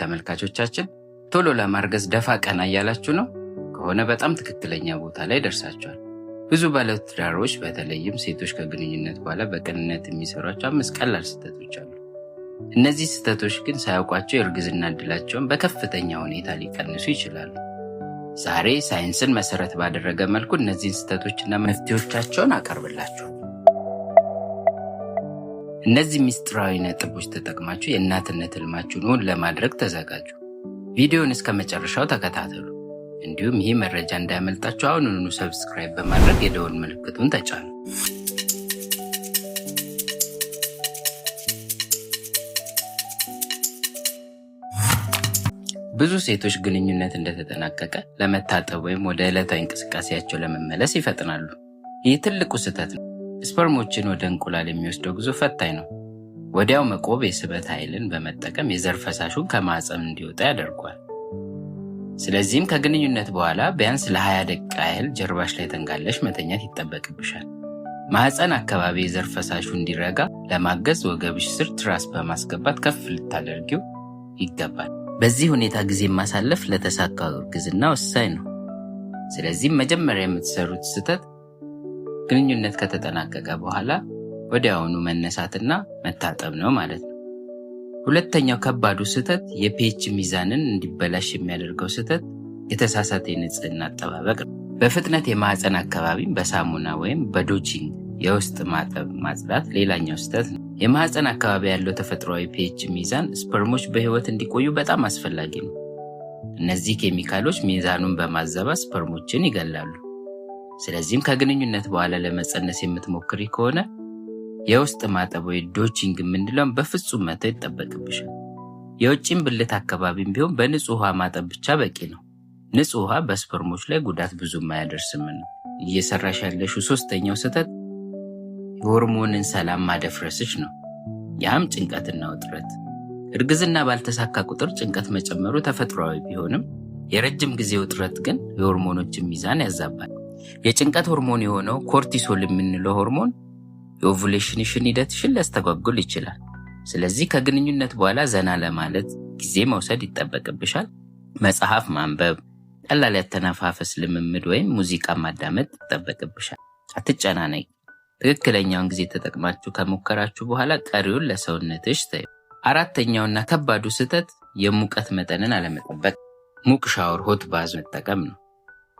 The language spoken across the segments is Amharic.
ተመልካቾቻችን ቶሎ ለማርገዝ ደፋ ቀና እያላችሁ ነው ከሆነ በጣም ትክክለኛ ቦታ ላይ ደርሳችኋል። ብዙ ባለትዳሮች በተለይም ሴቶች ከግንኙነት በኋላ በቅንነት የሚሰሯቸው 5 ቀላል ስህተቶች አሉ። እነዚህ ስህተቶች ግን ሳያውቋቸው የእርግዝና እድላቸውን በከፍተኛ ሁኔታ ሊቀንሱ ይችላሉ። ዛሬ ሳይንስን መሰረት ባደረገ መልኩ እነዚህን ስህተቶችና መፍትሄዎቻቸውን አቀርብላችሁ። እነዚህ ሚስጥራዊ ነጥቦች ተጠቅማችሁ የእናትነት ህልማችሁን እውን ለማድረግ ተዘጋጁ። ቪዲዮውን እስከ መጨረሻው ተከታተሉ። እንዲሁም ይህ መረጃ እንዳያመልጣችሁ አሁኑኑ ሰብስክራይብ በማድረግ የደወል ምልክቱን ተጫኑ። ብዙ ሴቶች ግንኙነት እንደተጠናቀቀ ለመታጠብ ወይም ወደ ዕለታዊ እንቅስቃሴያቸው ለመመለስ ይፈጥናሉ። ይህ ትልቁ ስህተት ነው። ስፐርሞችን ወደ እንቁላል የሚወስደው ጉዞ ፈታኝ ነው። ወዲያው መቆብ የስበት ኃይልን በመጠቀም የዘር ፈሳሹን ከማህፀን እንዲወጣ ያደርጓል። ስለዚህም ከግንኙነት በኋላ ቢያንስ ለ20 ደቂቃ ያህል ጀርባሽ ላይ ተንጋለሽ መተኛት ይጠበቅብሻል። ማህፀን አካባቢ የዘር ፈሳሹ እንዲረጋ ለማገዝ ወገብሽ ስር ትራስ በማስገባት ከፍ ልታደርጊው ይገባል። በዚህ ሁኔታ ጊዜ ማሳለፍ ለተሳካ እርግዝና ወሳኝ ነው። ስለዚህም መጀመሪያ የምትሰሩት ስህተት ግንኙነት ከተጠናቀቀ በኋላ ወዲያውኑ መነሳትና መታጠብ ነው ማለት ነው። ሁለተኛው ከባዱ ስህተት የፒኤች ሚዛንን እንዲበላሽ የሚያደርገው ስህተት የተሳሳተ የንጽህና አጠባበቅ ነው። በፍጥነት የማህፀን አካባቢን በሳሙና ወይም በዶቺንግ የውስጥ ማጠብ ማጽዳት ሌላኛው ስህተት ነው። የማህፀን አካባቢ ያለው ተፈጥሯዊ ፒኤች ሚዛን ስፐርሞች በህይወት እንዲቆዩ በጣም አስፈላጊ ነው። እነዚህ ኬሚካሎች ሚዛኑን በማዛባት ስፐርሞችን ይገላሉ። ስለዚህም ከግንኙነት በኋላ ለመጸነስ የምትሞክሪ ከሆነ የውስጥ ማጠብ ወይ ዶቺንግ የምንለውን በፍጹም መተው ይጠበቅብሻል። የውጭም ብልት አካባቢም ቢሆን በንጹህ ውሃ ማጠብ ብቻ በቂ ነው። ንጹህ ውሃ በስፐርሞች ላይ ጉዳት ብዙም አያደርስም ነው። እየሰራሽ ያለሽው ሶስተኛው ስህተት የሆርሞንን ሰላም ማደፍረስሽ ነው። ያም ጭንቀትና ውጥረት። እርግዝና ባልተሳካ ቁጥር ጭንቀት መጨመሩ ተፈጥሯዊ ቢሆንም የረጅም ጊዜ ውጥረት ግን የሆርሞኖችን ሚዛን ያዛባል። የጭንቀት ሆርሞን የሆነው ኮርቲሶል የምንለው ሆርሞን የኦቭሌሽንሽን ሂደትሽን ሊያስተጓጉል ይችላል። ስለዚህ ከግንኙነት በኋላ ዘና ለማለት ጊዜ መውሰድ ይጠበቅብሻል። መጽሐፍ ማንበብ፣ ቀላል ያተነፋፈስ ልምምድ ወይም ሙዚቃ ማዳመጥ ይጠበቅብሻል። አትጨናነቂ። ትክክለኛውን ጊዜ ተጠቅማችሁ ከሞከራችሁ በኋላ ቀሪውን ለሰውነትሽ ተይው። አራተኛውና ከባዱ ስህተት የሙቀት መጠንን አለመጠበቅ፣ ሙቅ ሻወር ሆት ባዝ መጠቀም ነው።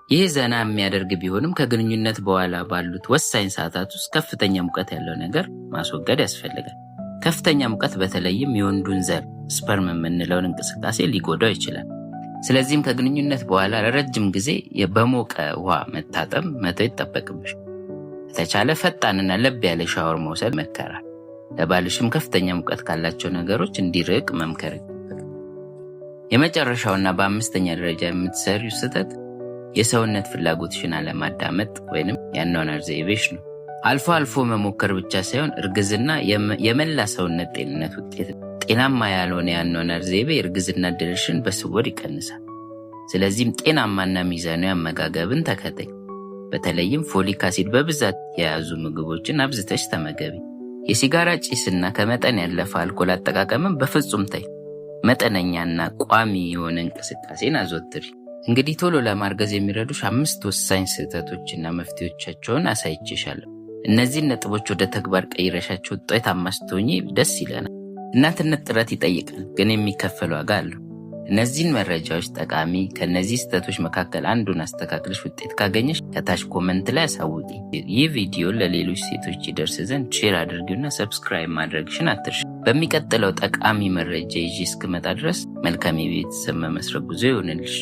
ይህ ዘና የሚያደርግ ቢሆንም ከግንኙነት በኋላ ባሉት ወሳኝ ሰዓታት ውስጥ ከፍተኛ ሙቀት ያለው ነገር ማስወገድ ያስፈልጋል። ከፍተኛ ሙቀት በተለይም የወንዱን ዘር ስፐርም የምንለውን እንቅስቃሴ ሊጎዳው ይችላል። ስለዚህም ከግንኙነት በኋላ ለረጅም ጊዜ በሞቀ ውሃ መታጠብ መተው ይጠበቅብሽ። ከተቻለ ፈጣንና ለብ ያለ ሻወር መውሰድ መከራል። ለባልሽም ከፍተኛ ሙቀት ካላቸው ነገሮች እንዲርቅ መምከር ይጠበቃል። የመጨረሻውና በአምስተኛ ደረጃ የምትሰሪው ስህተት የሰውነት ፍላጎትሽን አለማዳመጥ ወይንም የአኗኗር ዘይቤሽ ነው። አልፎ አልፎ መሞከር ብቻ ሳይሆን እርግዝና የመላ ሰውነት ጤንነት ውጤት ነው። ጤናማ ያልሆነ የአኗኗር ዘይቤ የእርግዝና እድልሽን በስውር ይቀንሳል። ስለዚህም ጤናማና ሚዛናዊ አመጋገብን ተከተይ። በተለይም ፎሊክ አሲድ በብዛት የያዙ ምግቦችን አብዝተሽ ተመገቢ። የሲጋራ ጭስና ከመጠን ያለፈ አልኮል አጠቃቀምን በፍጹም ተይ። መጠነኛና ቋሚ የሆነ እንቅስቃሴን አዘወትሪ። እንግዲህ ቶሎ ለማርገዝ የሚረዱሽ 5 ወሳኝ ስህተቶችና መፍትሄዎቻቸውን አሳይቼሻለሁ። እነዚህን ነጥቦች ወደ ተግባር ቀይረሻቸው ውጤታማ ስትሆኚ ደስ ይለናል። እናትነት ጥረት ይጠይቃል፣ ግን የሚከፈል ዋጋ አለው። እነዚህን መረጃዎች ጠቃሚ ከነዚህ ስህተቶች መካከል አንዱን አስተካክለሽ ውጤት ካገኘሽ ከታች ኮመንት ላይ አሳውቂ። ይህ ቪዲዮ ለሌሎች ሴቶች ይደርስ ዘንድ ሼር አድርጊውና ሰብስክራይብ ማድረግሽን አትርሺ። በሚቀጥለው ጠቃሚ መረጃ ይዤ እስክመጣ ድረስ መልካም የቤተሰብ መመስረት ጉዞ ይሆንልሽ።